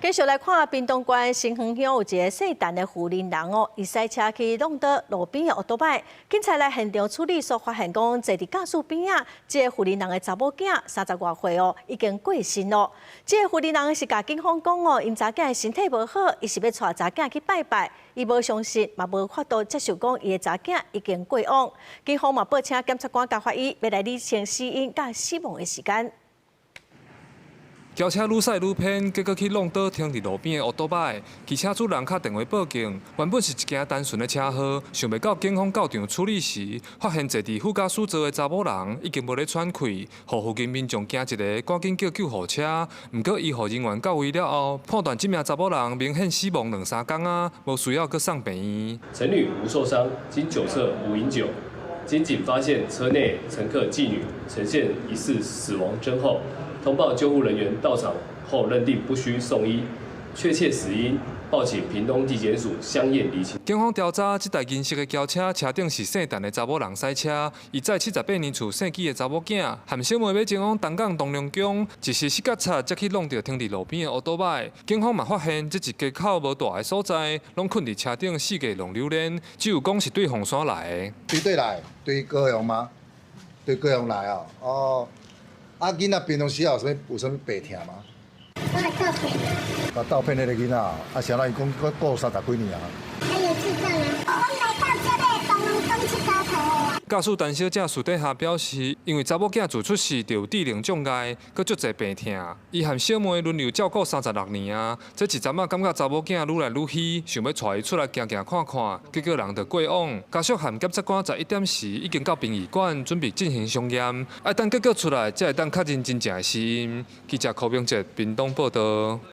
繼續來看屏東縣新園鄉有一個姓陳的婦人人哦，伊賽車去弄到路邊的奧多擺，警察來現場處理所發現講，坐佇駕駛邊啊，這個婦人人的查某囝30外歲哦，已經過身咯。這個婦人人是甲警方講哦，因查囝的身體無好，伊是要帶查囝去拜拜，伊無相信，嘛無法度接受講伊的查囝已經過往。警方嘛報請檢察官甲法醫要來釐清死因甲死亡的時間。轎車愈駛愈偏，結果去弄倒停佇路邊的奧多擺。騎車主人敲電話報警，原本是一件單純的車禍，想袂到警方到場處理時，發現坐佇副駕駛座的查某人已經無咧喘氣，互附近民眾驚一個，趕緊叫救護車。不過醫護人員到位了後，判斷這名查某人明顯死亡2-3天啊，無需要擱送病院。陳女無受傷，經酒測無飲酒。經警發現車內乘客妓女呈現疑似死亡徵候，通報救護人員到場後認定不需送醫，確切死因報請屏東地檢署相驗釐清。警方調查，這台銀色的轎車車頂是姓陳的查某人賽車，伊載78年厝姓紀的查某囝，含小妹要前往東港東龍宮，一時失覺差，才去弄到停佇路邊的奧多擺。警方嘛發現，這一街口無大的所在，攏困佇車頂四界浪流連，只有講是對鳳山來的。對來，對高雄嗎？對高雄來啊？哦，啊囡仔平常時有啥物病痛嗎？我係倒片。啊，倒片那個囡仔，啊，啥人伊講佢過30幾年啊？還有智障啊！我來到這裡，東龍宮去交頭。駕駛陳小姐私底下表示，因為查某囝自出世就有智能障礙，佮足濟病痛，伊和小妹輪流照顧36年啊。這一陣仔感覺查某囝愈來愈虛，想要帶伊出來行行看看，結果人就過往。家屬和檢察官11點時已經到殯儀館準備進行相驗，愛等結果出來才會當確認真正的死因。記者柯明哲，屏東報道。